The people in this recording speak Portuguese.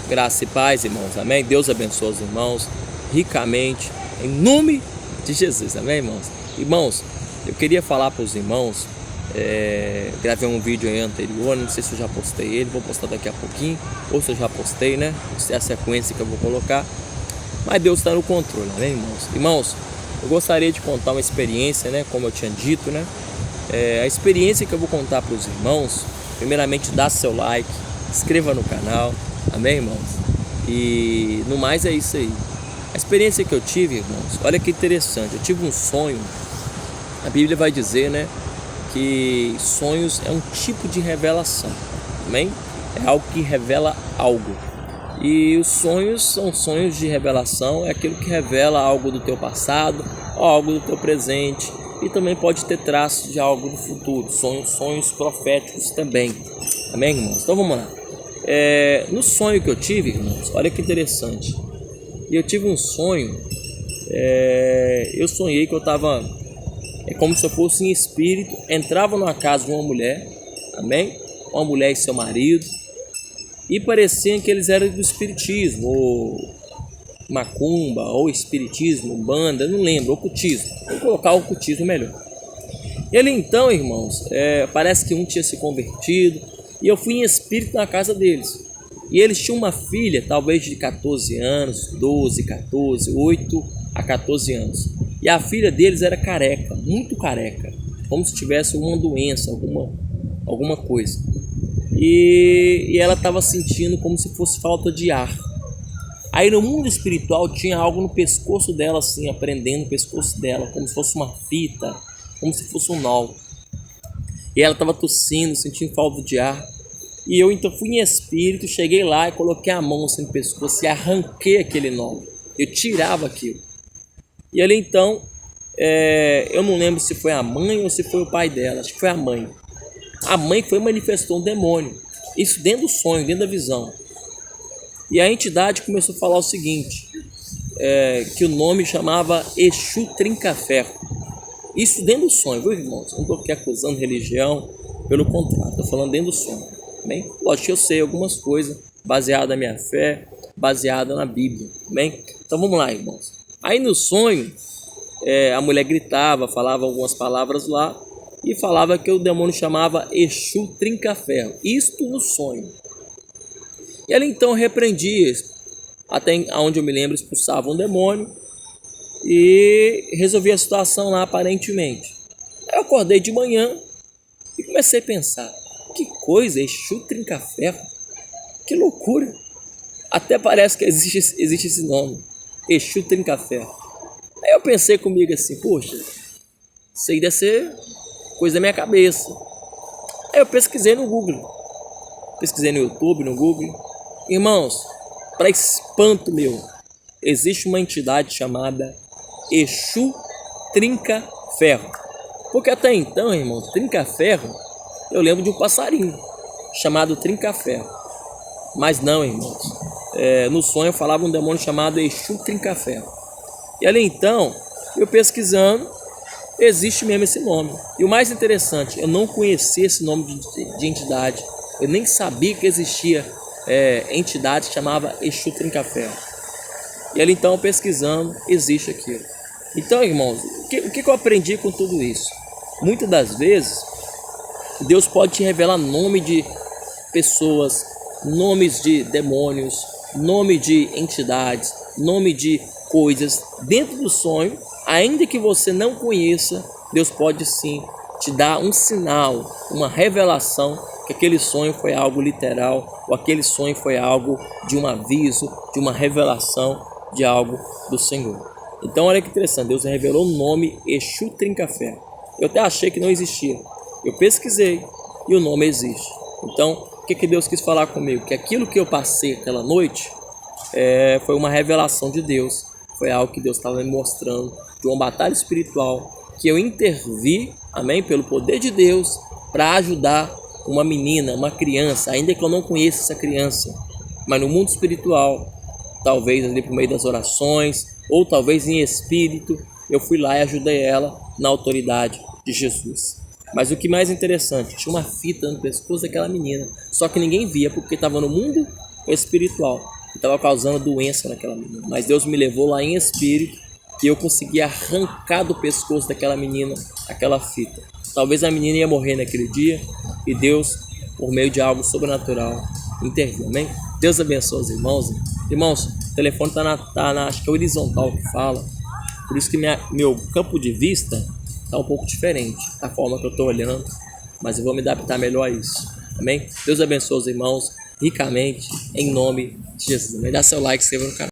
Graça e paz, irmãos, amém? Deus abençoe os irmãos ricamente, em nome de Jesus, amém, irmãos? Irmãos, eu queria falar para os irmãos, gravei um vídeo aí anterior, não sei se eu já postei ele, vou postar daqui a pouquinho, ou se eu já postei, né? É a sequência que eu vou colocar, mas Deus está no controle, amém, irmãos? Irmãos, eu gostaria de contar uma experiência, né? Como eu tinha dito, né? A experiência que eu vou contar para os irmãos, primeiramente dá seu like, inscreva no canal, amém, irmãos? E no mais é isso aí. A experiência que eu tive, irmãos, olha que interessante, eu tive um sonho. A Bíblia vai dizer, né, que sonhos é um tipo de revelação, amém? É algo que revela algo. E os sonhos são sonhos de revelação, é aquilo que revela algo do teu passado, algo do teu presente, e também pode ter traços de algo do futuro, sonhos proféticos também, amém, irmãos? Então vamos lá. No sonho que eu tive, irmãos, olha que interessante, eu tive um sonho, eu sonhei que eu estava, como se eu fosse em espírito, entrava numa casa de uma mulher, amém? Uma mulher e seu marido, e parecia que eles eram do espiritismo, ou macumba, ou espiritismo, banda, não lembro, ocultismo, vou colocar ocultismo melhor. Ele então, irmãos, parece que um tinha se convertido, e eu fui em espírito na casa deles. E eles tinham uma filha, talvez de 14 anos, 12, 14, 8 a 14 anos. E a filha deles era careca, muito careca, como se tivesse uma doença, alguma coisa. E ela estava sentindo como se fosse falta de ar. Aí no mundo espiritual tinha algo no pescoço dela, assim, prendendo o pescoço dela, como se fosse uma fita, como se fosse um nó. E ela estava tossindo, sentindo falta de ar. E eu então fui em espírito, cheguei lá e coloquei a mão assim no pescoço e arranquei aquele nó. Eu tirava aquilo. E ali então, eu não lembro se foi a mãe ou se foi o pai dela, acho que foi a mãe. A mãe foi e manifestou um demônio. Isso dentro do sonho, dentro da visão. E a entidade começou a falar o seguinte, que o nome chamava Exu Trinca-Ferro. Isso dentro do sonho, viu, irmãos? Não estou aqui acusando religião, pelo contrário, estou falando dentro do sonho. Bem? Lógico que eu sei algumas coisas baseadas na minha fé, baseada na Bíblia. Bem? Então vamos lá, irmãos. Aí no sonho, a mulher gritava, falava algumas palavras lá e falava que o demônio chamava Exu Trinca-Ferro. Isto no sonho. E ela então repreendia, até onde eu me lembro, expulsava um demônio e resolvia a situação lá aparentemente. Aí eu acordei de manhã e comecei a pensar, que coisa, Exu Trinca-Ferro, que loucura, até parece que existe esse nome, Exu Trinca-Ferro. Aí eu pensei comigo assim, poxa, isso aí deve ser coisa da minha cabeça. Aí eu pesquisei no Google, pesquisei no YouTube, no Google. Irmãos, para espanto meu, existe uma entidade chamada Exu Trinca-Ferro. Porque até então, irmãos, Trinca-Ferro, eu lembro de um passarinho chamado Trinca-Ferro. Mas não, irmãos, no sonho eu falava um demônio chamado Exu Trinca-Ferro. E ali então, eu pesquisando, existe mesmo esse nome. E o mais interessante, eu não conhecia esse nome de entidade. Eu nem sabia que existia entidade que chamava Exu Trinca-Ferro. E ali então, pesquisando, existe aquilo. Então, irmãos, o que eu aprendi com tudo isso? Muitas das vezes, Deus pode te revelar nome de pessoas, nomes de demônios, nome de entidades, nome de coisas dentro do sonho, ainda que você não conheça. Deus pode sim te dar um sinal, uma revelação que aquele sonho foi algo literal, ou aquele sonho foi algo de um aviso, de uma revelação de algo do Senhor. Então olha que interessante, Deus revelou o nome Exu Trinca-Ferro. Eu até achei que não existia, eu pesquisei e o nome existe. Então o que Deus quis falar comigo? Que aquilo que eu passei aquela noite foi uma revelação de Deus, foi algo que Deus estava me mostrando, de uma batalha espiritual, que eu intervi, amém, pelo poder de Deus, para ajudar uma menina, uma criança, ainda que eu não conheça essa criança, mas no mundo espiritual, talvez ali por meio das orações, ou talvez em espírito, eu fui lá e ajudei ela na autoridade de Jesus. Mas o que mais interessante, tinha uma fita no pescoço daquela menina, só que ninguém via porque estava no mundo espiritual. estava causando doença naquela menina. Mas Deus me levou lá em espírito e eu consegui arrancar do pescoço daquela menina aquela fita. Talvez a menina ia morrer naquele dia e Deus, por meio de algo sobrenatural, interviu. Amém? Deus abençoe os irmãos. Irmãos, o telefone está acho que é horizontal que fala. Por isso que meu campo de vista está um pouco diferente da forma que eu estou olhando. Mas eu vou me adaptar melhor a isso. Amém? Deus abençoe os irmãos ricamente, em nome de Jesus. Amém? Dá seu like, se inscreva no canal.